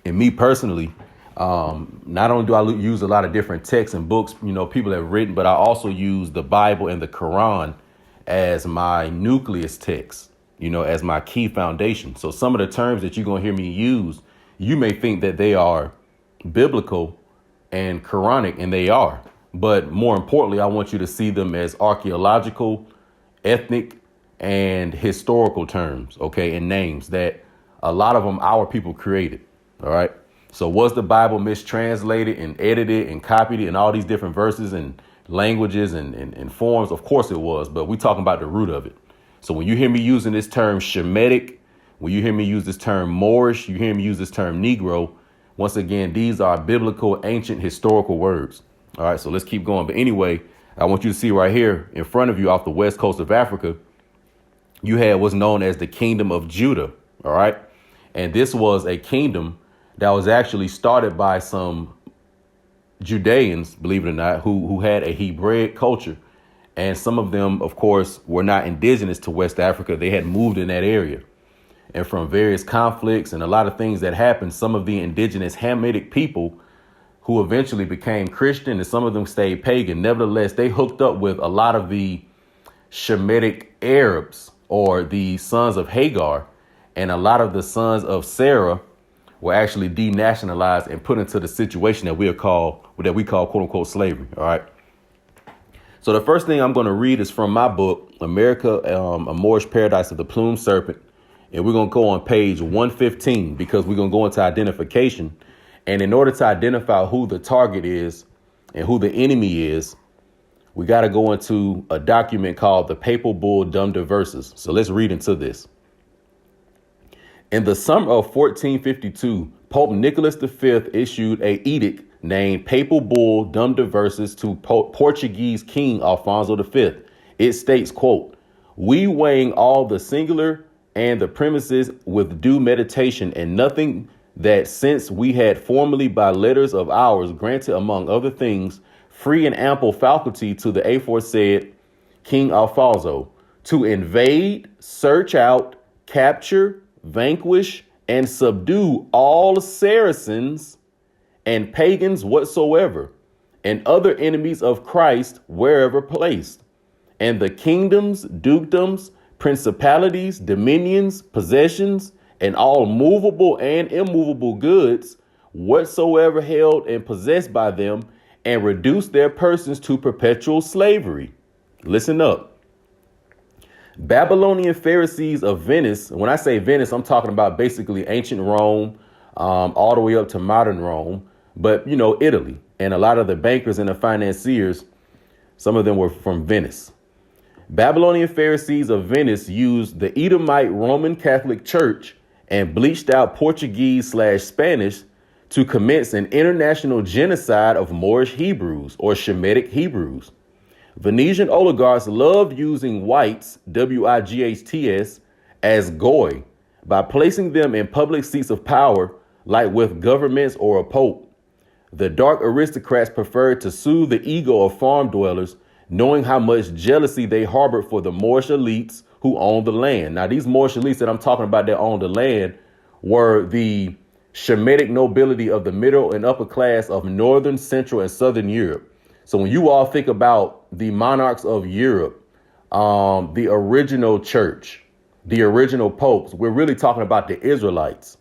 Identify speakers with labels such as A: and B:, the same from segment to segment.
A: And me personally, not only do I use a lot of different texts and books, people have written, but I also use the Bible and the Quran as my nucleus text, as my key foundation. So some of the terms that you're going to hear me use, you may think that they are biblical and Quranic, and they are. But more importantly, I want you to see them as archaeological, ethnic, and historical terms, okay, and names that a lot of them our people created. All right. So was the Bible mistranslated and edited and copied in all these different verses and languages and forms? Of course it was, but we're talking about the root of it. So when you hear me using this term Shemitic, when you hear me use this term Moorish, you hear me use this term Negro, once again, these are biblical, ancient, historical words. All right, so let's keep going. But anyway, I want you to see right here in front of you off the west coast of Africa, you had what's known as the Kingdom of Judah. All right. And this was a kingdom that was actually started by some Judeans, believe it or not, who had a Hebraic culture. And some of them, of course, were not indigenous to West Africa. They had moved in that area. And from various conflicts and a lot of things that happened, some of the indigenous Hamitic people who eventually became Christian and some of them stayed pagan. Nevertheless, they hooked up with a lot of the Shemitic Arabs or the sons of Hagar, and a lot of the sons of Sarah were actually denationalized and put into the situation that we call quote unquote slavery. All right. So the first thing I'm going to read is from my book, America, a Moorish Paradise of the Plumed Serpent. And we're going to go on page 115 because we're going to go into identification. And in order to identify who the target is and who the enemy is, we got to go into a document called the Papal Bull Dum Diversas. So let's read into this. In the summer of 1452, Pope Nicholas V issued an edict named Papal Bull Dum Diversas to Portuguese King Alfonso V. It states, quote, "We weighing all the singular and the premises with due meditation, and nothing that since we had formerly by letters of ours granted among other things free and ample faculty to the aforesaid King Alfonso to invade, search out, capture, vanquish, and subdue all Saracens and pagans whatsoever, and other enemies of Christ wherever placed, and the kingdoms, dukedoms, principalities, dominions, possessions, and all movable and immovable goods whatsoever held and possessed by them, and reduce their persons to perpetual slavery." Listen up. Babylonian Pharisees of Venice. When I say Venice, I'm talking about basically ancient Rome, all the way up to modern Rome, but, Italy. And a lot of the bankers and the financiers, some of them were from Venice. Babylonian Pharisees of Venice used the Edomite Roman Catholic Church and bleached out Portuguese/Spanish to commence an international genocide of Moorish Hebrews or Shemitic Hebrews. Venetian oligarchs loved using whites, WIGHTS, as goy by placing them in public seats of power, like with governments or a pope. The dark aristocrats preferred to soothe the ego of farm dwellers, knowing how much jealousy they harbored for the Moorish elites who owned the land. Now, these Moorish elites that I'm talking about that owned the land were the Shemitic nobility of the middle and upper class of northern, central, and southern Europe. So when you all think about the monarchs of Europe, the original church, the original popes, we're really talking about the Israelites.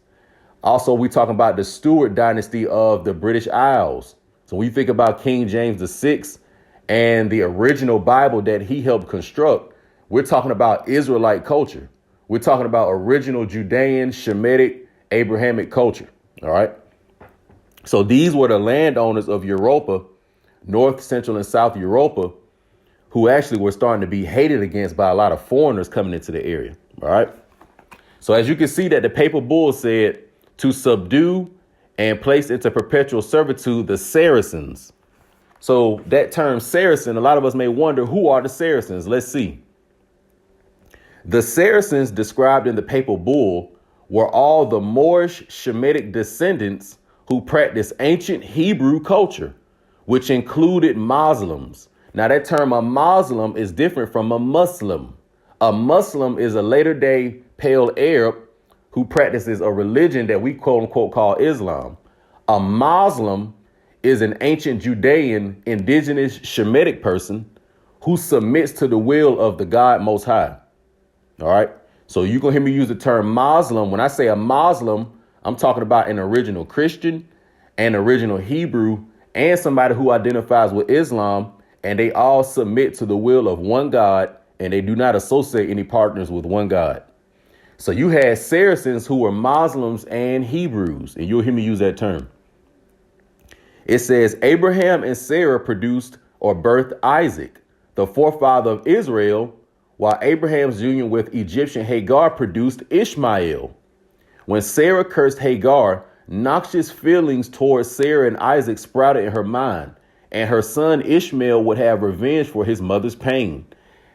A: Also, we're talking about the Stuart dynasty of the British Isles. So when you think about King James VI and the original Bible that he helped construct, we're talking about Israelite culture. We're talking about original Judean, Shemitic, Abrahamic culture. All right. So these were the landowners of Europa, North, Central, and South Europa, who actually were starting to be hated against by a lot of foreigners coming into the area. All right. So as you can see that the papal bull said to subdue and place into perpetual servitude the Saracens. So that term Saracen, a lot of us may wonder, who are the Saracens? Let's see. The Saracens described in the papal bull were all the Moorish Shemitic descendants who practiced ancient Hebrew culture, which included Muslims. Now, that term a Muslim is different from a Muslim. A Muslim is a later day Pale Arab who practices a religion that we quote unquote call Islam. A Muslim is an ancient Judean indigenous Shemitic person who submits to the will of the God Most High. All right. So you can hear me use the term Muslim. When I say a Muslim, I'm talking about an original Christian, an original Hebrew, and somebody who identifies with Islam, and they all submit to the will of one God, and they do not associate any partners with one God. So you had Saracens who were Muslims and Hebrews, and you'll hear me use that term. It says Abraham and Sarah produced or birthed Isaac, the forefather of Israel, while Abraham's union with Egyptian Hagar produced Ishmael. When Sarah cursed Hagar, noxious feelings towards Sarah and Isaac sprouted in her mind, and her son Ishmael would have revenge for his mother's pain.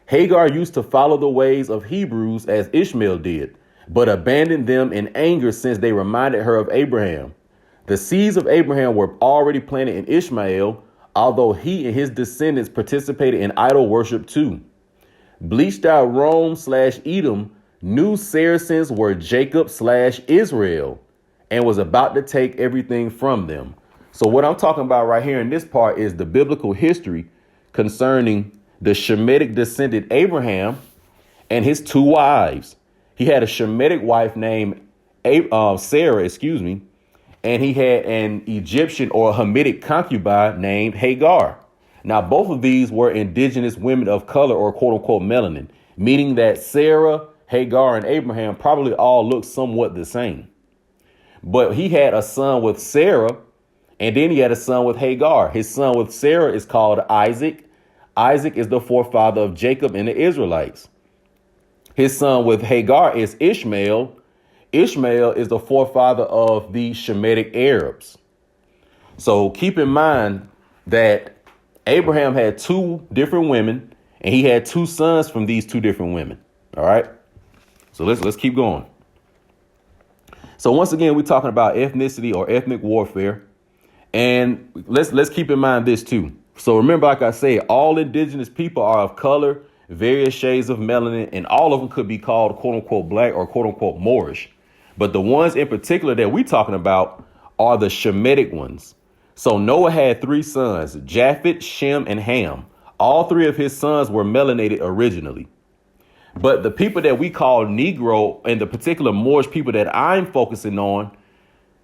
A: Hagar used to follow the ways of Hebrews as Ishmael did, but abandoned them in anger since they reminded her of Abraham. The seeds of Abraham were already planted in Ishmael, although he and his descendants participated in idol worship too. Bleached out Rome/Edom knew Saracens were Jacob/Israel and was about to take everything from them. So what I'm talking about right here in this part is the biblical history concerning the Shemitic descendant Abraham and his two wives. He had a Shemitic wife named Sarah, and he had an Egyptian or a Hamitic concubine named Hagar. Now, both of these were indigenous women of color or quote unquote melanin, meaning that Sarah, Hagar, and Abraham probably all looked somewhat the same. But he had a son with Sarah, and then he had a son with Hagar. His son with Sarah is called Isaac. Isaac is the forefather of Jacob and the Israelites. His son with Hagar is Ishmael. Ishmael is the forefather of the Shemitic Arabs. So keep in mind that Abraham had two different women, and he had two sons from these two different women. All right. So let's keep going. So once again, we're talking about ethnicity or ethnic warfare. And let's keep in mind this, too. So remember, like I say, all indigenous people are of color, various shades of melanin, and all of them could be called, quote unquote, black or quote unquote Moorish. But the ones in particular that we're talking about are the Shemitic ones. So Noah had three sons, Japheth, Shem, and Ham. All three of his sons were melanated originally. But the people that we call Negro and the particular Moorish people that I'm focusing on,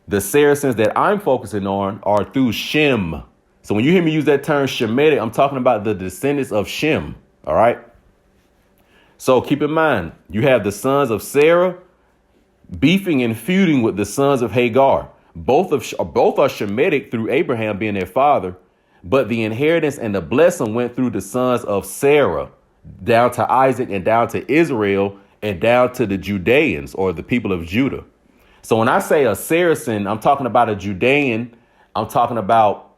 A: the Saracens that I'm focusing on, are through Shem. So when you hear me use that term Shemitic, I'm talking about the descendants of Shem. All right. So keep in mind, you have the sons of Sarah beefing and feuding with the sons of Hagar. Both are Shemitic through Abraham being their father, but the inheritance and the blessing went through the sons of Sarah down to Isaac and down to Israel and down to the Judeans or the people of Judah. So when I say a Saracen, I'm talking about a Judean. I'm talking about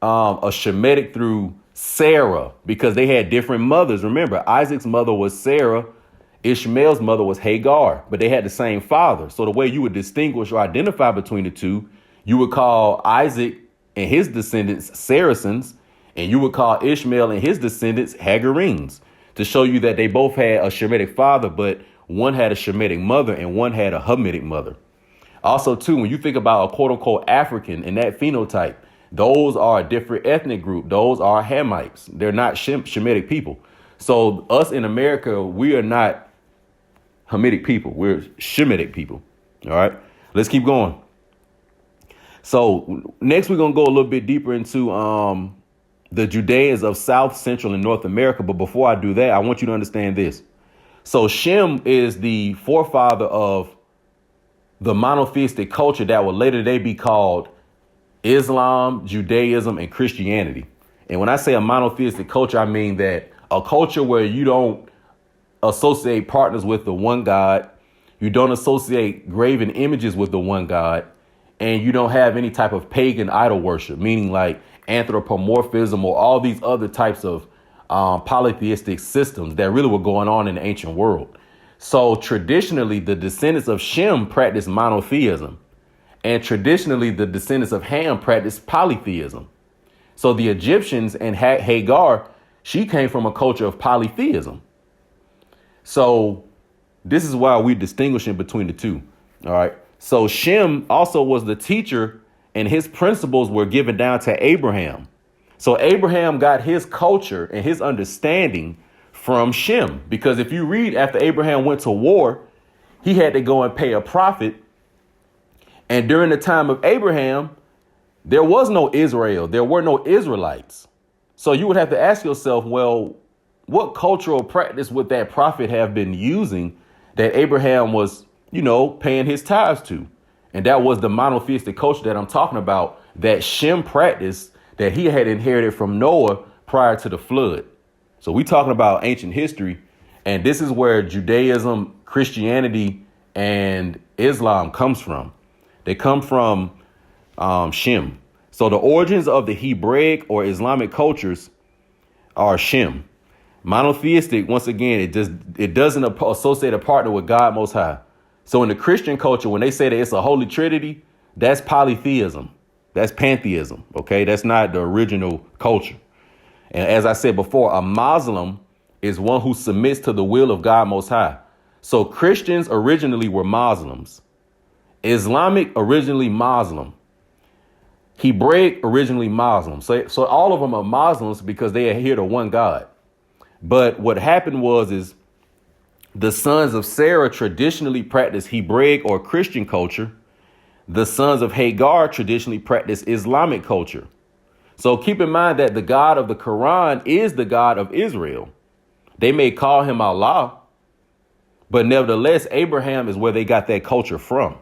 A: a Shemitic through Sarah because they had different mothers. Remember, Isaac's mother was Sarah. Ishmael's mother was Hagar, but they had the same father. So the way you would distinguish or identify between the two, you would call Isaac and his descendants Saracens, and you would call Ishmael and his descendants Hagarenes to show you that they both had a Shemitic father, but one had a Shemitic mother and one had a Hamitic mother. Also, too, when you think about a quote unquote African and that phenotype, those are a different ethnic group. Those are Hamites. They're not Shemitic people. So us in America, we are not Hamitic people. We're Shemitic people. All right, let's keep going. So next, we're going to go a little bit deeper into the Judeans of South, Central, and North America. But before I do that, I want you to understand this. So Shem is the forefather of the monotheistic culture that will later they be called Islam, Judaism, and Christianity. And when I say a monotheistic culture, I mean that a culture where you don't associate partners with the one God, you don't associate graven images with the one God, and you don't have any type of pagan idol worship, meaning like anthropomorphism or all these other types of polytheistic systems that really were going on in the ancient world. So traditionally, the descendants of Shem practiced monotheism, and traditionally, the descendants of Ham practiced polytheism. So the Egyptians and Hagar, she came from a culture of polytheism. So this is why we're distinguishing between the two. All right. So Shem also was the teacher, and his principles were given down to Abraham. So Abraham got his culture and his understanding from Shem, because if you read, after Abraham went to war, he had to go and pay a prophet. And during the time of Abraham, there was no Israel. There were no Israelites. So you would have to ask yourself, well, what cultural practice would that prophet have been using that Abraham was, paying his tithes to? And that was the monotheistic culture that I'm talking about, that Shem practiced, that he had inherited from Noah prior to the flood. So we talking about ancient history, and this is where Judaism, Christianity, and Islam comes from. They come from Shem. So the origins of the Hebraic or Islamic cultures are Shem. Monotheistic, once again, it doesn't associate a partner with God Most High. So in the Christian culture, when they say that it's a holy trinity, that's polytheism. That's pantheism. OK, that's not the original culture. And as I said before, a Muslim is one who submits to the will of God Most High. So Christians originally were Muslims. Islamic, originally Muslim. Hebraic, originally Muslim. So all of them are Muslims because they adhere to one God. But what happened is the sons of Sarah traditionally practiced Hebraic or Christian culture. The sons of Hagar traditionally practiced Islamic culture. So keep in mind that the God of the Quran is the God of Israel. They may call him Allah, but nevertheless, Abraham is where they got that culture from.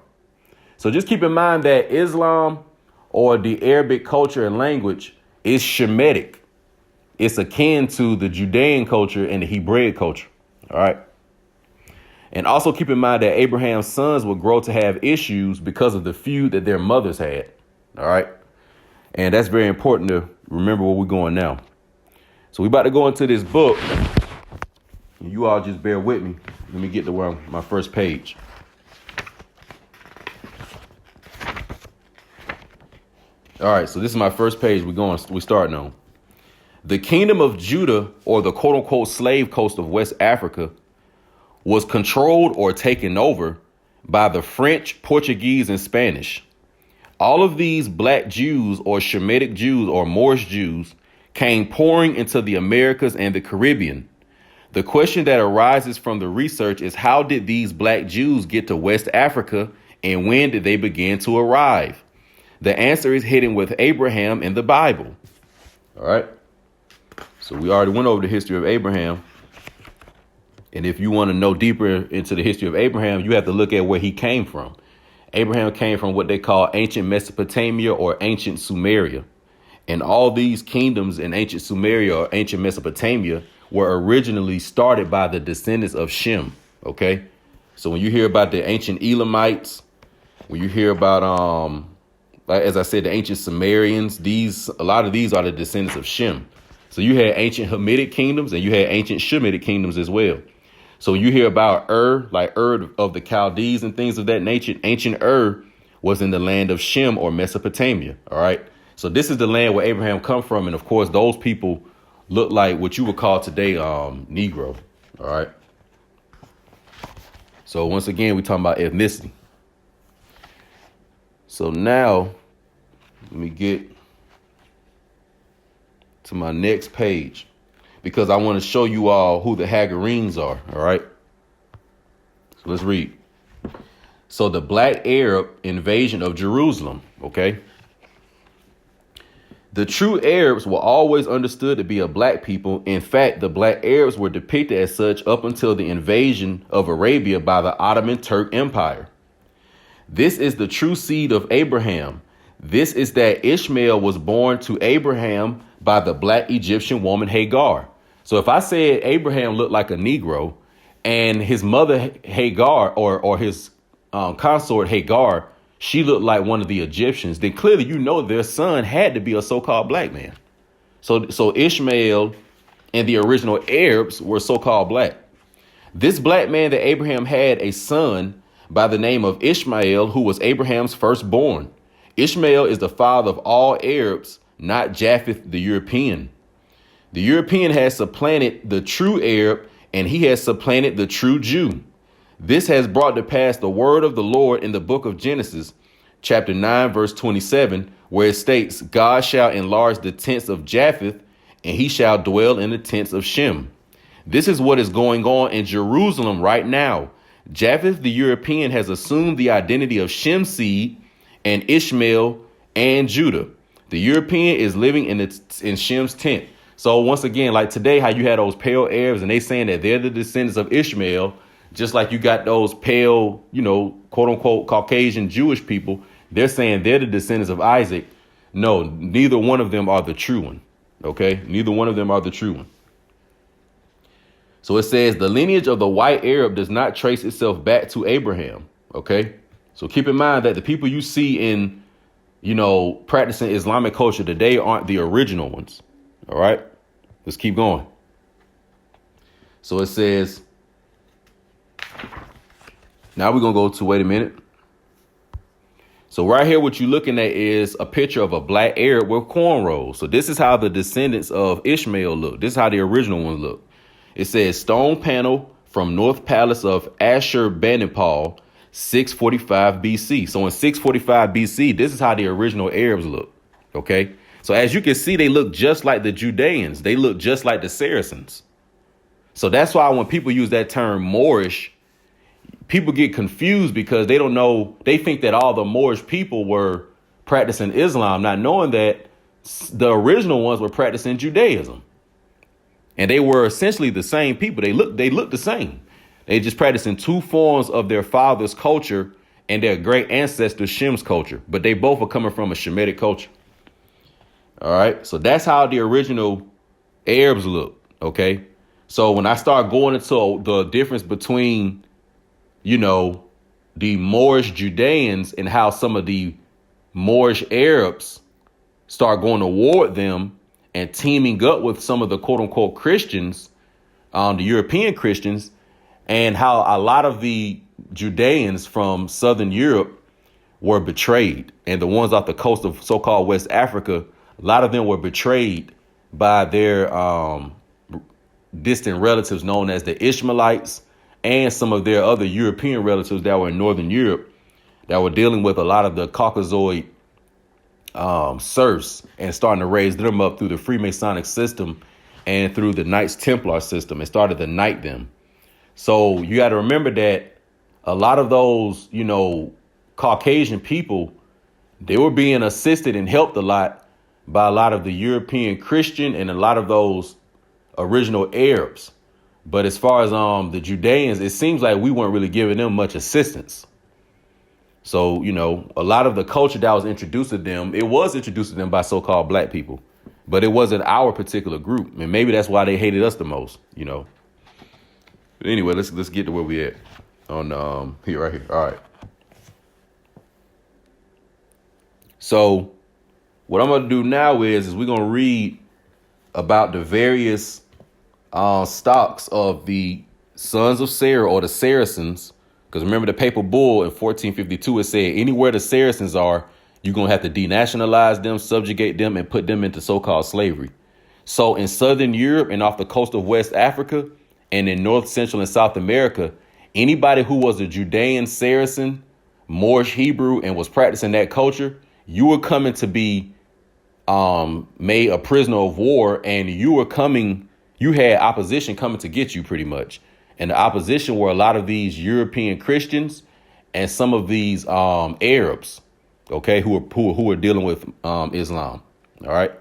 A: So just keep in mind that Islam, or the Arabic culture and language, is Shemitic. It's akin to the Judean culture and the Hebraic culture. All right. And also keep in mind that Abraham's sons would grow to have issues because of the feud that their mothers had. All right. And that's very important to remember where we're going now. So we're about to go into this book. You all just bear with me. Let me get to my first page. All right, so this is my first page. We're starting on. The kingdom of Judah, or the quote unquote slave coast of West Africa, was controlled or taken over by the French, Portuguese, and Spanish. All of these black Jews, or Shemitic Jews, or Moorish Jews, came pouring into the Americas and the Caribbean. The question that arises from the research is, how did these black Jews get to West Africa, and when did they begin to arrive? The answer is hidden with Abraham in the Bible. All right. So we already went over the history of Abraham. And if you want to know deeper into the history of Abraham, you have to look at where he came from. Abraham came from what they call ancient Mesopotamia or ancient Sumeria. And all these kingdoms in ancient Sumeria or ancient Mesopotamia were originally started by the descendants of Shem. OK, so when you hear about the ancient Elamites, when you hear about as I said, the ancient Sumerians, a lot of these are the descendants of Shem. So you had ancient Hamitic kingdoms and you had ancient Shemitic kingdoms as well. So you hear about like Ur of the Chaldees and things of that nature. Ancient Ur was in the land of Shem or Mesopotamia. All right. So this is the land where Abraham come from. And of course, those people look like what you would call today Negro. All right. So once again, we're talking about ethnicity. So now let me get to my next page, because I want to show you all who the Hagarenes are. All right. So let's read. So the Black Arab invasion of Jerusalem. OK. The true Arabs were always understood to be a black people. In fact, the Black Arabs were depicted as such up until the invasion of Arabia by the Ottoman Turk Empire. This is the true seed of Abraham. This is that Ishmael was born to Abraham by the black Egyptian woman Hagar. So if I said Abraham looked like a Negro and his mother Hagar or his consort Hagar, she looked like one of the Egyptians, then clearly, their son had to be a so-called black man. So Ishmael and the original Arabs were so-called black. This black man that Abraham had a son by the name of Ishmael, who was Abraham's firstborn. Ishmael is the father of all Arabs, not Japheth, the European. The European has supplanted the true Arab, and he has supplanted the true Jew. This has brought to pass the word of the Lord in the book of Genesis, chapter 9, verse 27, where it states, God shall enlarge the tents of Japheth, and he shall dwell in the tents of Shem. This is what is going on in Jerusalem right now. Japheth, the European, has assumed the identity of Shem's seed and Ishmael and Judah. The European is living in Shem's tent. So once again, like today, how you had those pale Arabs and they saying that they're the descendants of Ishmael, just like you got those pale, quote unquote, Caucasian Jewish people. They're saying they're the descendants of Isaac. No, neither one of them are the true one. OK, neither one of them are the true one. So it says the lineage of the white Arab does not trace itself back to Abraham. OK, so keep in mind that the people you see in, practicing Islamic culture today aren't the original ones. All right, let's keep going. So it says, now we're going to go to, wait a minute. So right here, what you're looking at is a picture of a black Arab with cornrows. So this is how the descendants of Ishmael look. This is how the original ones look. It says stone panel from North Palace of Ashurbanipal, 645 BC. So in 645 BC, this is how the original Arabs look. OK, so as you can see, they look just like the Judeans. They look just like the Saracens. So that's why when people use that term Moorish, people get confused because they don't know. They think that all the Moorish people were practicing Islam, not knowing that the original ones were practicing Judaism. And they were essentially the same people. They look the same. They just practicing two forms of their father's culture and their great ancestor Shem's culture. But they both are coming from a Shemitic culture. All right. So that's how the original Arabs look. OK, so when I start going into the difference between, the Moorish Judeans and how some of the Moorish Arabs start going to war with them and teaming up with some of the quote unquote Christians, the European Christians, and how a lot of the Judeans from Southern Europe were betrayed. And the ones off the coast of so-called West Africa, a lot of them were betrayed by their distant relatives known as the Ishmaelites and some of their other European relatives that were in Northern Europe that were dealing with a lot of the Caucasoid serfs and starting to raise them up through the Freemasonic system and through the Knights Templar system and started to knight them. So you got to remember that a lot of those, Caucasian people, they were being assisted and helped a lot by a lot of the European Christian and a lot of those original Arabs. But as far as the Judeans, it seems like we weren't really giving them much assistance. So, a lot of the culture that was introduced to them, it was introduced to them by so-called black people. But it wasn't our particular group. And maybe that's why they hated us the most, But anyway, let's get to where we at on here, right here. All right. So what I'm going to do now is we're going to read about the various stocks of the sons of Sarah or the Saracens. Because remember the papal bull in 1452, it said anywhere the Saracens are, you're going to have to denationalize them, subjugate them, and put them into so-called slavery. So in Southern Europe and off the coast of West Africa and in North, Central and South America, anybody who was a Judean Saracen, Moorish Hebrew, and was practicing that culture, you were coming to be made a prisoner of war, and you had opposition coming to get you pretty much. And the opposition were a lot of these European Christians and some of these Arabs, OK, who were dealing with Islam. All right.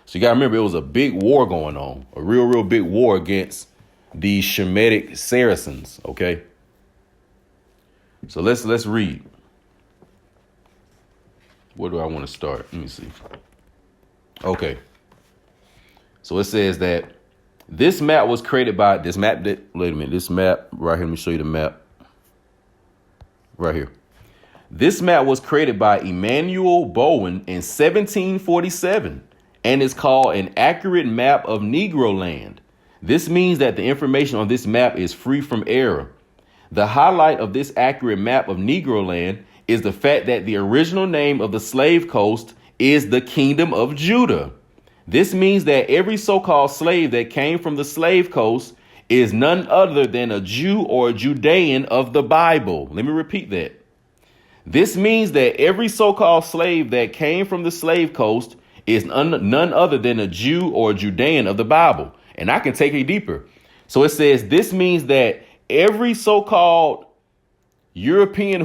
A: So you got to remember, it was a big war going on, a real big war against the Shemitic Saracens. OK, so let's read. Where do I want to start? Let me see. OK, so it says that this map was created by this map right here. Let me show you the map right here. This map was created by Emmanuel Bowen in 1747 and is called an accurate map of Negro land. This means that the information on this map is free from error. The highlight of this accurate map of Negro land is the fact that the original name of the slave coast is the Kingdom of Judah. This means that every so-called slave that came from the slave coast is none other than a Jew or a Judean of the Bible. Let me repeat that. This means that every so-called slave that came from the slave coast is none other than a Jew or a Judean of the Bible. And I can take it deeper. So it says this means that every so-called European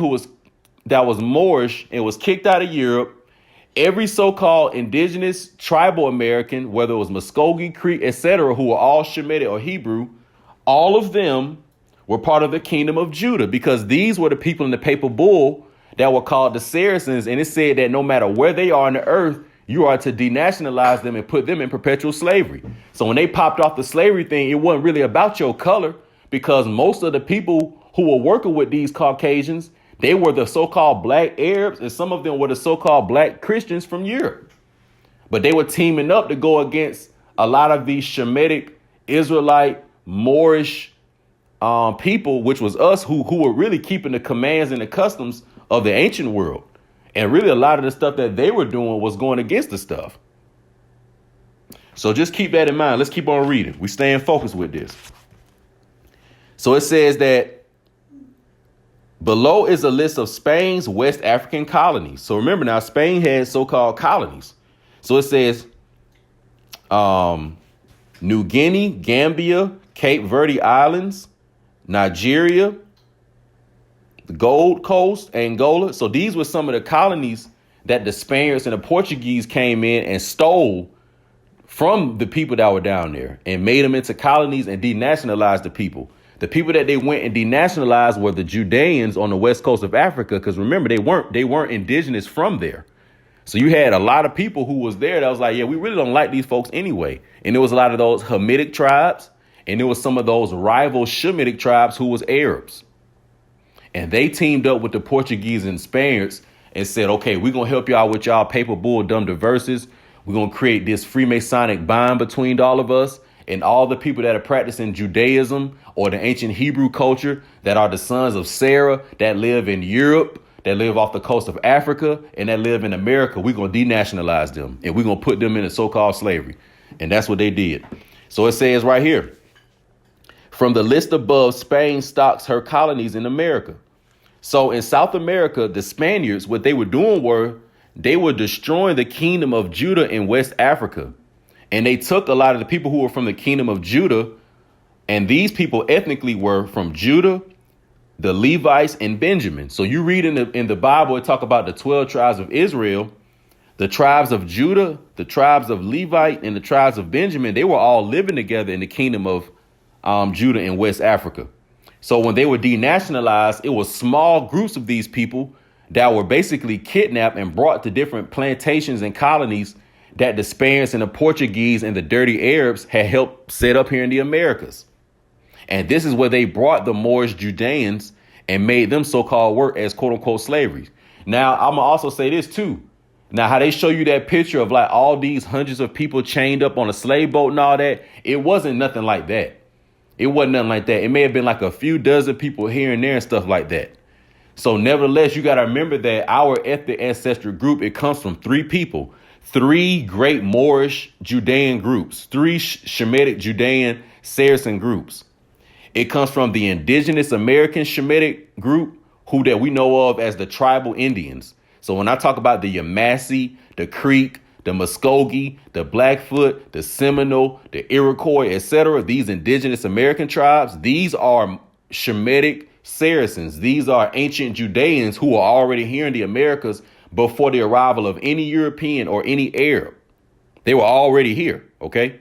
A: that was Moorish and was kicked out of Europe, every so-called indigenous tribal American, whether it was Muskogee, Creek, etc., who were all Shemitic or Hebrew, all of them were part of the kingdom of Judah, because these were the people in the papal bull that were called the Saracens. And it said that no matter where they are on the earth, you are to denationalize them and put them in perpetual slavery. So when they popped off the slavery thing, it wasn't really about your color, because most of the people who were working with these Caucasians, they were the so-called black Arabs, and some of them were the so-called black Christians from Europe. But they were teaming up to go against a lot of these Shemitic, Israelite, Moorish people, which was us, who were really keeping the commands and the customs of the ancient world. And really a lot of the stuff that they were doing was going against the stuff. So just keep that in mind. Let's keep on reading. We staying focused with this. So it says that below is a list of Spain's West African colonies. So remember now, Spain had so-called colonies. So it says New Guinea, Gambia, Cape Verde Islands, Nigeria, the Gold Coast, Angola. So these were some of the colonies that the Spaniards and the Portuguese came in and stole from the people that were down there and made them into colonies and denationalized the people. The people that they went and denationalized were the Judeans on the west coast of Africa, because remember, they weren't indigenous from there. So you had a lot of people who was there that was like, yeah, we really don't like these folks anyway. And there was a lot of those Hamitic tribes, and there was some of those rival Shemitic tribes who was Arabs. And they teamed up with the Portuguese and Spaniards and said, OK, we're going to help y'all with y'all paper bull dumb diverses. We're going to create this Freemasonic bond between all of us and all the people that are practicing Judaism or the ancient Hebrew culture, that are the sons of Sarah, that live in Europe, that live off the coast of Africa, and that live in America. We're going to denationalize them, and we're going to put them into so-called slavery. And that's what they did. So it says right here, from the list above, Spain stocks her colonies in America. So in South America, the Spaniards, what they were doing they were destroying the kingdom of Judah in West Africa. And they took a lot of the people who were from the kingdom of Judah. And these people ethnically were from Judah, the Levites, and Benjamin. So you read in the Bible, it talk about the 12 tribes of Israel, the tribes of Judah, the tribes of Levite, and the tribes of Benjamin. They were all living together in the kingdom of Judah in West Africa. So when they were denationalized, it was small groups of these people that were basically kidnapped and brought to different plantations and colonies that the Spaniards and the Portuguese and the dirty Arabs had helped set up here in the Americas. And this is where they brought the Moorish Judeans and made them so-called work as quote unquote slavery. Now, I'm gonna also say this too. Now, how they show you that picture of like all these hundreds of people chained up on a slave boat and all that, it wasn't nothing like that. It wasn't nothing like that. It may have been like a few dozen people here and there and stuff like that. So nevertheless, you got to remember that our ethnic ancestral group, it comes from three people, three great Moorish Judean groups, three Shemitic Judean Saracen groups. It comes from the indigenous American Shemitic group, that we know of as the tribal Indians. So when I talk about the Yamasee, the Creek, the Muskogee, the Blackfoot, the Seminole, the Iroquois, etc., these indigenous American tribes, these are Shemitic Saracens. These are ancient Judeans who are already here in the Americas before the arrival of any European or any Arab. They were already here. OK,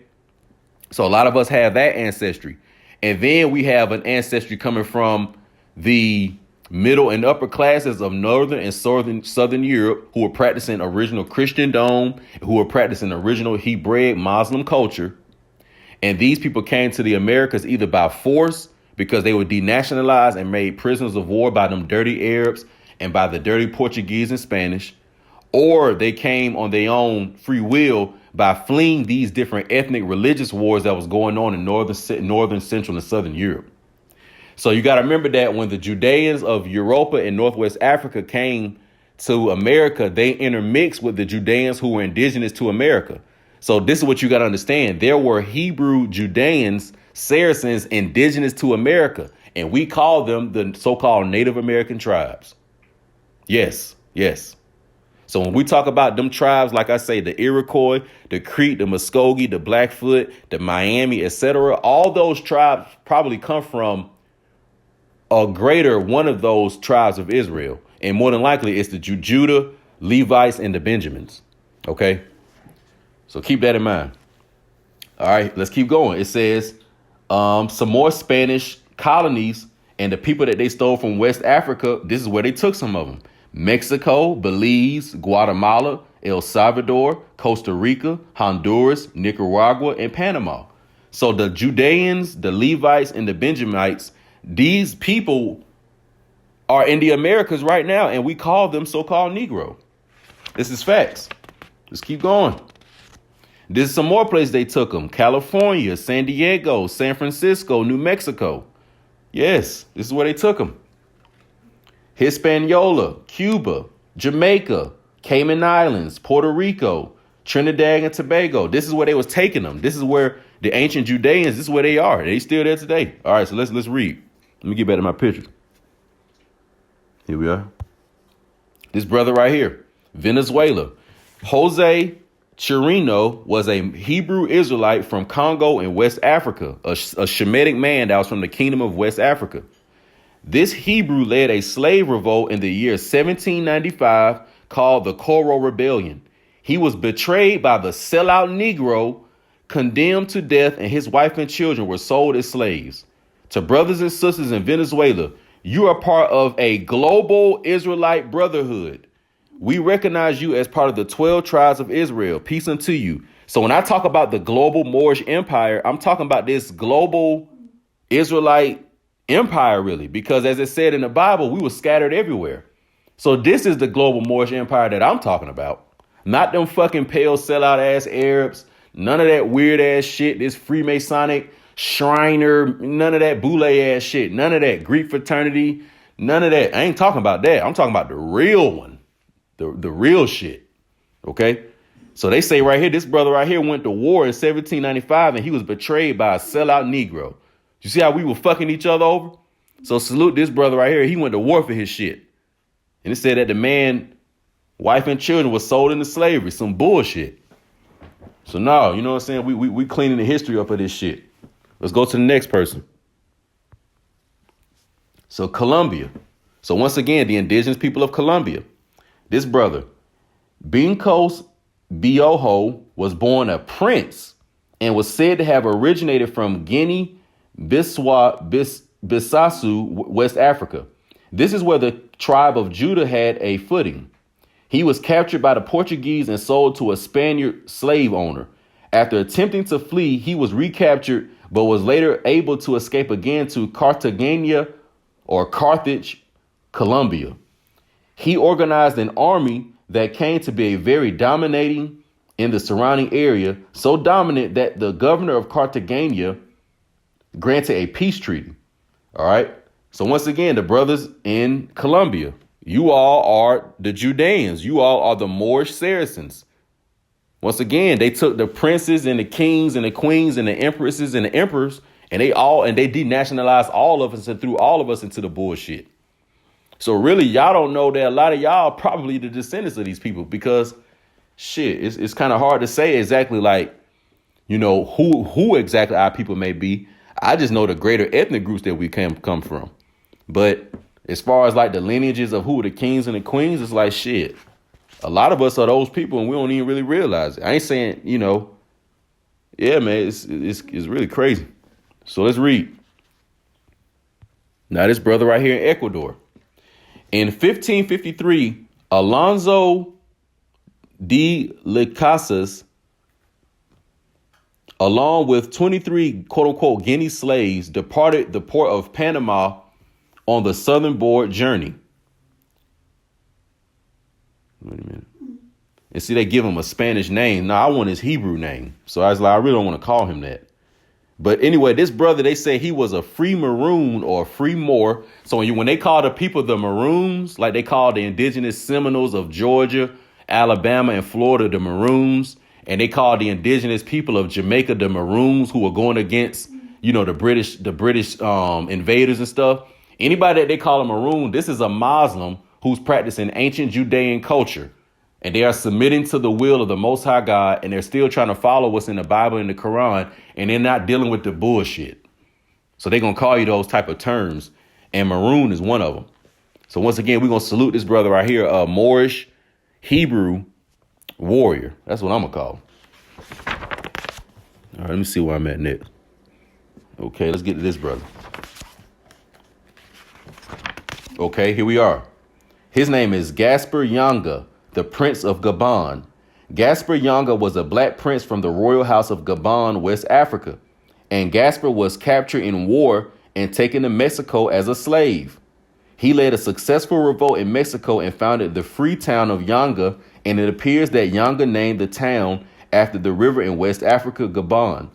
A: so a lot of us have that ancestry. And then we have an ancestry coming from the middle and upper classes of northern and southern Europe who were practicing original Christendom, who were practicing original Hebraic Muslim culture. And these people came to the Americas either by force, because they were denationalized and made prisoners of war by them dirty Arabs and by the dirty Portuguese and Spanish, or they came on their own free will by fleeing these different ethnic religious wars that was going on in northern, central, and southern Europe. So you got to remember that when the Judeans of Europa and Northwest Africa came to America, they intermixed with the Judeans who were indigenous to America. So this is what you got to understand. There were Hebrew Judeans Saracens indigenous to America. And we call them the so-called Native American tribes. Yes, yes. So when we talk about them tribes, like I say, the Iroquois, the Creek, the Muskogee, the Blackfoot, the Miami, etc., all those tribes probably come from a greater one of those tribes of Israel. And more than likely, it's the Judah, Levites, and the Benjamins. OK, so keep that in mind. All right, let's keep going. It says some more Spanish colonies and the people that they stole from West Africa. This is where they took some of them. Mexico, Belize, Guatemala, El Salvador, Costa Rica, Honduras, Nicaragua, and Panama. So the Judeans, the Levites, and the Benjamites, these people are in the Americas right now, and we call them so-called Negro. This is facts. Let's keep going. This is some more places they took them. California, San Diego, San Francisco, New Mexico. Yes, this is where they took them. Hispaniola, Cuba, Jamaica, Cayman Islands, Puerto Rico, Trinidad and Tobago. This is where they was taking them. This is where the ancient Judeans, this is where they are. They still there today. All right, so let's read. Let me get back to my picture. Here we are. This brother right here, Venezuela. Jose Chirino was a Hebrew Israelite from Congo in West Africa, a Shemitic man that was from the kingdom of West Africa. This Hebrew led a slave revolt in the year 1795 called the Coro Rebellion. He was betrayed by the sellout Negro, condemned to death, and his wife and children were sold as slaves. To brothers and sisters in Venezuela, you are part of a global Israelite brotherhood. We recognize you as part of the 12 tribes of Israel. Peace unto you. So when I talk about the global Moorish Empire, I'm talking about this global Israelite empire, really, because as it said in the Bible, we were scattered everywhere. So this is the global Moorish Empire that I'm talking about. Not them fucking pale sellout ass Arabs. None of that weird ass shit. This Freemasonic Shriner. None of that Boule ass shit. None of that Greek fraternity. None of that. I ain't talking about that. I'm talking about the real one. The real shit. OK, so they say right here, this brother right here went to war in 1795 and he was betrayed by a sellout Negro. You see how we were fucking each other over? So salute this brother right here. He went to war for his shit. And it said that the man, wife and children was sold into slavery. Some bullshit. So no, you know what I'm saying? We cleaning the history up of this shit. Let's go to the next person. So Colombia. So once again, the indigenous people of Colombia. This brother, Bincos Biojo, was born a prince and was said to have originated from Guinea, Bissau, West Africa. This is where the tribe of Judah had a footing. He was captured by the Portuguese and sold to a Spaniard slave owner. After attempting to flee, he was recaptured, but was later able to escape again to Cartagena or Carthage, Colombia. He organized an army that came to be a very dominating in the surrounding area, so dominant that the governor of Cartagena granted a peace treaty. All right. So once again, the brothers in Colombia, you all are the Judeans. You all are the Moorish Saracens. Once again, they took the princes and the kings and the queens and the empresses and the emperors, and they denationalized all of us and threw all of us into the bullshit. So really, y'all don't know that a lot of y'all are probably the descendants of these people because shit, it's kind of hard to say exactly like, you know, who exactly our people may be. I just know the greater ethnic groups that we come from. But as far as like the lineages of who the kings and the queens, it's like shit. A lot of us are those people and we don't even really realize it. I ain't saying, you know, yeah, man, it's really crazy. So let's read. Now, this brother right here in Ecuador. In 1553, Alonso de las Casas, along with 23 quote unquote Guinea slaves, departed the port of Panama on the southernboard journey. Wait a minute. And see, they give him a Spanish name. Now, I want his Hebrew name. So I was like, I really don't want to call him that. But anyway, this brother, they say he was a free Maroon or a free Moor. So when they call the people the Maroons, like they call the indigenous Seminoles of Georgia, Alabama, and Florida the Maroons, and they call the indigenous people of Jamaica the Maroons who were going against, the British invaders and stuff. Anybody that they call a Maroon, this is a Muslim who's practicing ancient Judean culture. And they are submitting to the will of the Most High God. And they're still trying to follow what's in the Bible and the Quran. And they're not dealing with the bullshit. So they're going to call you those type of terms. And Maroon is one of them. So once again, we're going to salute this brother right here, a Moorish Hebrew warrior. That's what I'm going to call him. All right, let me see where I'm at next. Okay, let's get to this brother. Okay, here we are. His name is Gaspar Yonga, the Prince of Gabon. Gaspar Yonga was a black prince from the royal house of Gabon, West Africa. And Gaspar was captured in war and taken to Mexico as a slave. He led a successful revolt in Mexico and founded the free town of Yonga, and it appears that Yonga named the town after the river in West Africa, Gabon.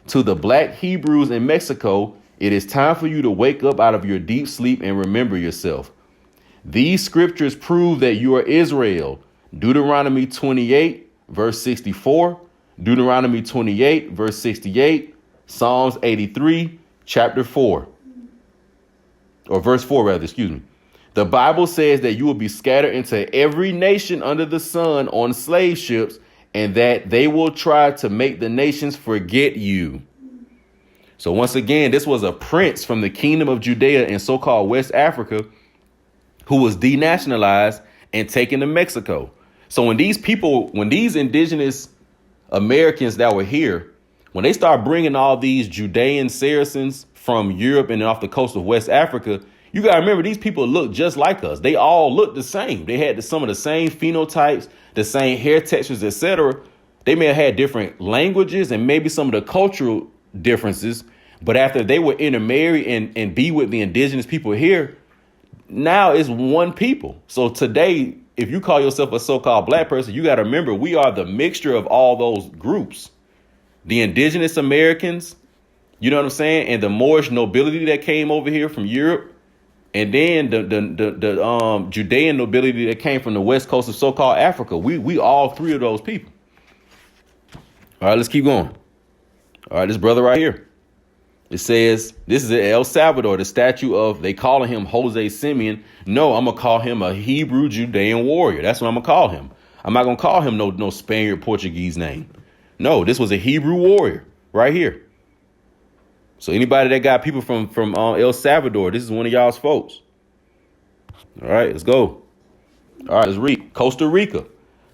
A: To the black Hebrews in Mexico, it is time for you to wake up out of your deep sleep and remember yourself. These scriptures prove that you are Israel. Deuteronomy 28, verse 64, Deuteronomy 28, verse 68, Psalms 83, chapter 4. Or verse 4, rather, excuse me. The Bible says that you will be scattered into every nation under the sun on slave ships, and that they will try to make the nations forget you. So once again, this was a prince from the kingdom of Judea in so-called West Africa who was denationalized and taken to Mexico. So when these indigenous Americans that were here, when they start bringing all these Judean Saracens from Europe and off the coast of West Africa, you got to remember, these people look just like us. They all look the same. They had some of the same phenotypes, the same hair textures, etc. They may have had different languages and maybe some of the cultural differences. But after they would intermarry and be with the indigenous people here, now it's one people. So today, if you call yourself a so-called black person, you got to remember, we are the mixture of all those groups. The indigenous Americans, you know what I'm saying? And the Moorish nobility that came over here from Europe. And then the Judean nobility that came from the west coast of so-called Africa. We all three of those people. All right, let's keep going. All right, this brother right here. It says, this is El Salvador, the statue of, they calling him Jose Simeon. No, I'm going to call him a Hebrew Judean warrior. That's what I'm going to call him. I'm not going to call him no Spaniard Portuguese name. No, this was a Hebrew warrior right here. So anybody that got people from El Salvador, this is one of y'all's folks. All right, let's go. All right, let's read. Costa Rica.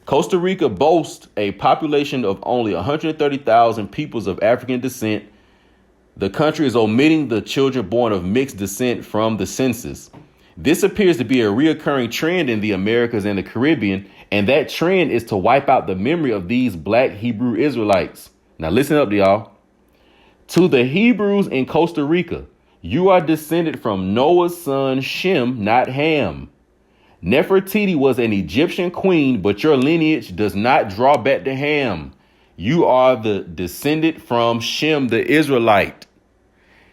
A: Costa Rica boasts a population of only 130,000 peoples of African descent. The country is omitting the children born of mixed descent from the census. This appears to be a reoccurring trend in the Americas and the Caribbean, and that trend is to wipe out the memory of these black Hebrew Israelites. Now listen up, y'all. To the Hebrews in Costa Rica, you are descended from Noah's son Shem, not Ham. Nefertiti was an Egyptian queen, but your lineage does not draw back to Ham. You are the descendant from Shem, the Israelite.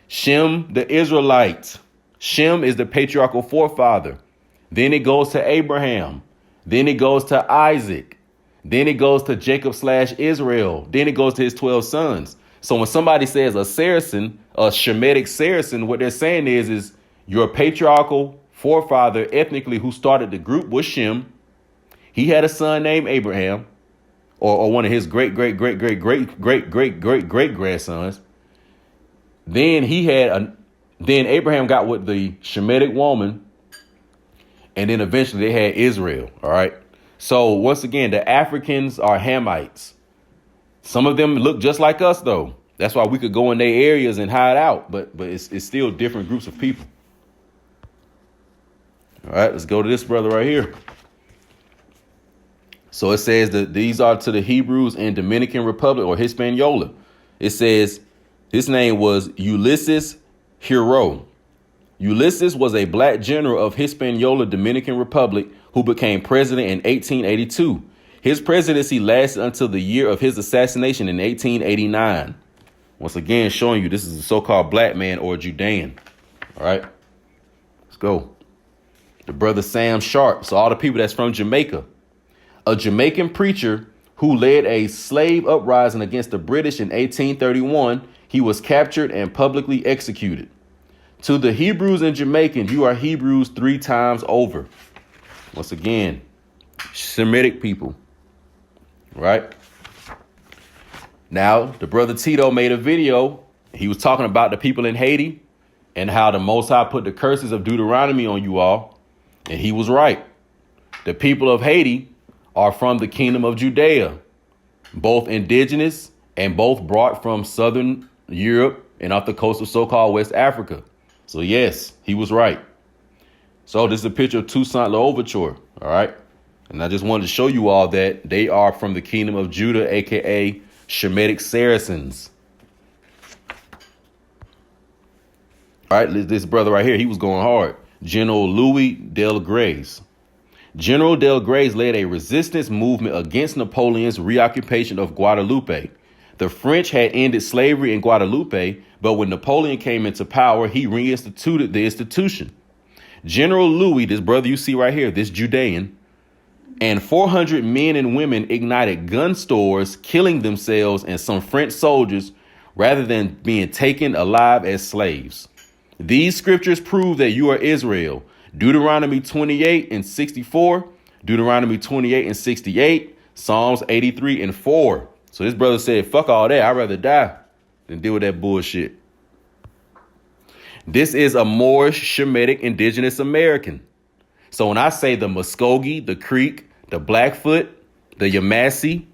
A: Shem, the Israelite. Shem is the patriarchal forefather. Then it goes to Abraham. Then it goes to Isaac. Then it goes to Jacob/Israel. Then it goes to his 12 sons. So when somebody says a Saracen, a Shemitic Saracen, what they're saying is your patriarchal forefather ethnically who started the group was Shem. He had a son named Abraham, or one of his great grandsons. Then then Abraham got with the Shemitic woman, and then eventually they had Israel. All right. So once again, the Africans are Hamites. Some of them look just like us, though. That's why we could go in their areas and hide out. But it's still different groups of people. All right, let's go to this brother right here. So it says that these are to the Hebrews in Dominican Republic or Hispaniola. It says his name was Ulysses Hero. Ulysses was a black general of Hispaniola, Dominican Republic, who became president in 1882. His presidency lasted until the year of his assassination in 1889. Once again, showing you this is a so-called black man or Judean. All right, let's go. The brother Sam Sharp. So all the people that's from Jamaica. A Jamaican preacher who led a slave uprising against the British in 1831. He was captured and publicly executed. To the Hebrews and Jamaicans, you are Hebrews 3 times over. Once again, Semitic people, right? Now, the brother Tito made a video. He was talking about the people in Haiti and how the Most High put the curses of Deuteronomy on you all. And he was right. The people of Haiti are from the kingdom of Judea, both indigenous and both brought from southern Europe and off the coast of so-called West Africa. So, yes, he was right. So this is a picture of Toussaint L'Ouverture. All right. And I just wanted to show you all that they are from the kingdom of Judah, a.k.a. Shemitic Saracens. All right. This brother right here, he was going hard. General Louis Delgrès. General Delgrès led a resistance movement against Napoleon's reoccupation of Guadeloupe. The French had ended slavery in Guadeloupe, but when Napoleon came into power, he reinstituted the institution. General Louis, this brother you see right here, this Judean, and 400 men and women ignited gun stores, killing themselves and some French soldiers rather than being taken alive as slaves. These scriptures prove that you are Israel. Deuteronomy 28 and 64, Deuteronomy 28 and 68, Psalms 83 and 4. So this brother said, fuck all that. I'd rather die than deal with that bullshit. This is a Moorish, Shemitic, indigenous American. So when I say the Muskogee, the Creek, the Blackfoot, the Yamasee,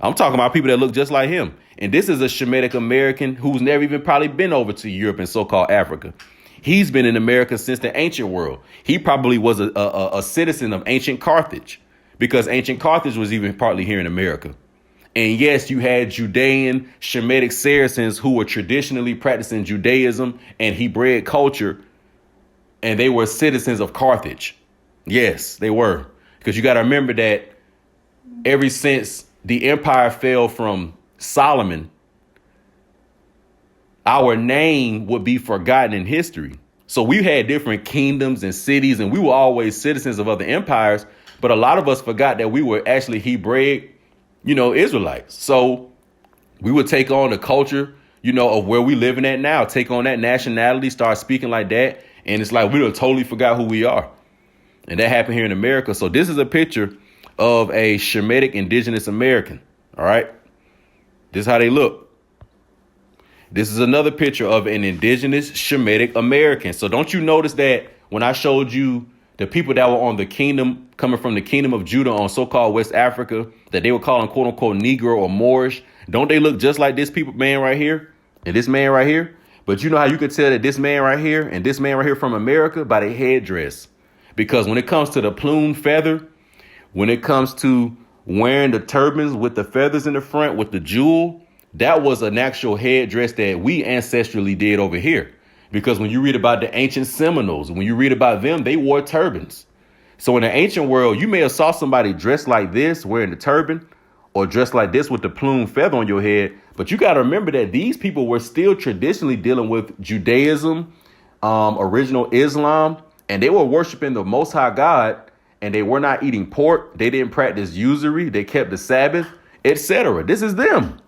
A: I'm talking about people that look just like him. And this is a Shemitic American who's never even probably been over to Europe and so-called Africa. He's been in America since the ancient world. He probably was a citizen of ancient Carthage because ancient Carthage was even partly here in America. And yes, you had Judean Shemitic Saracens who were traditionally practicing Judaism and Hebraic culture, and they were citizens of Carthage. Yes, they were. Because you got to remember that ever since the empire fell from Solomon, our name would be forgotten in history. So we had different kingdoms and cities, and we were always citizens of other empires. But a lot of us forgot that we were actually Hebraic, Israelites. So we would take on the culture, of where we living at now, take on that nationality, start speaking like that. And it's like we done totally forgot who we are. And that happened here in America. So this is a picture of a Shemitic indigenous American. All right. This is how they look. This is another picture of an indigenous Shemitic American. So don't you notice that when I showed you the people that were on the kingdom, coming from the kingdom of Judah on so-called West Africa, that they were calling quote unquote Negro or Moorish? Don't they look just like this man right here and this man right here? But you know how you could tell that this man right here and this man right here from America? By their headdress. Because when it comes to the plume feather, when it comes to wearing the turbans with the feathers in the front with the jewel, that was an actual headdress that we ancestrally did over here. Because when you read about the ancient Seminoles, when you read about them, they wore turbans. So in the ancient world, you may have saw somebody dressed like this, wearing the turban, or dressed like this with the plume feather on your head. But you got to remember that these people were still traditionally dealing with Judaism, original Islam, and they were worshiping the Most High God, and they were not eating pork. They didn't practice usury. They kept the Sabbath, etc. This is them.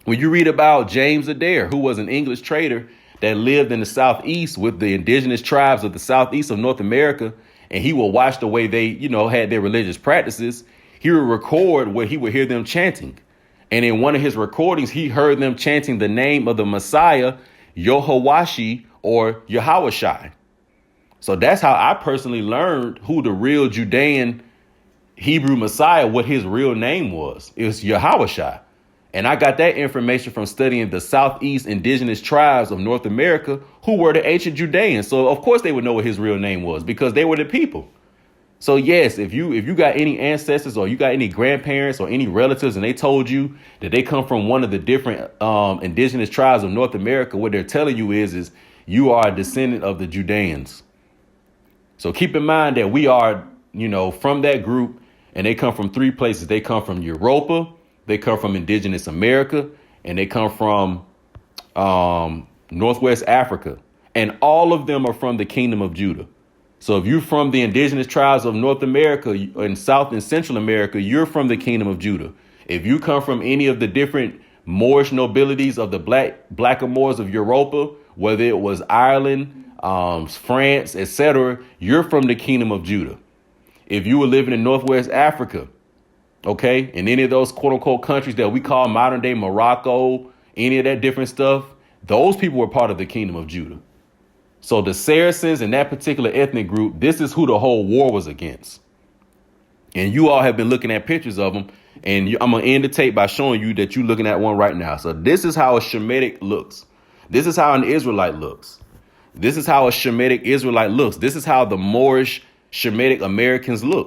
A: When you read about James Adair, who was an English trader that lived in the Southeast with the indigenous tribes of the Southeast of North America, and he would watch the way they, had their religious practices, he would record where he would hear them chanting. And in one of his recordings, he heard them chanting the name of the Messiah, Yohawashi or Yahawashai. So that's how I personally learned who the real Judean Hebrew Messiah, what his real name was. It was Yahawashai. And I got that information from studying the Southeast indigenous tribes of North America, who were the ancient Judeans. So, of course, they would know what his real name was because they were the people. So, yes, if you got any ancestors or you got any grandparents or any relatives and they told you that they come from one of the different indigenous tribes of North America, what they're telling you is you are a descendant of the Judeans. So keep in mind that we are, from that group, and they come from three places. They come from Europa. They come from indigenous America, and they come from Northwest Africa. And all of them are from the kingdom of Judah. So if you're from the indigenous tribes of North America and South and Central America, you're from the kingdom of Judah. If you come from any of the different Moorish nobilities of the blackamoors of Europa, whether it was Ireland, France, etc., you're from the kingdom of Judah. If you were living in Northwest Africa, okay, in any of those quote unquote countries that we call modern day Morocco, any of that different stuff, those people were part of the kingdom of Judah. So the Saracens and that particular ethnic group, this is who the whole war was against. And you all have been looking at pictures of them. And I'm going to end the tape by showing you that you're looking at one right now. So this is how a Shemitic looks. This is how an Israelite looks. This is how a Shemitic Israelite looks. This is how the Moorish Shemitic Americans look.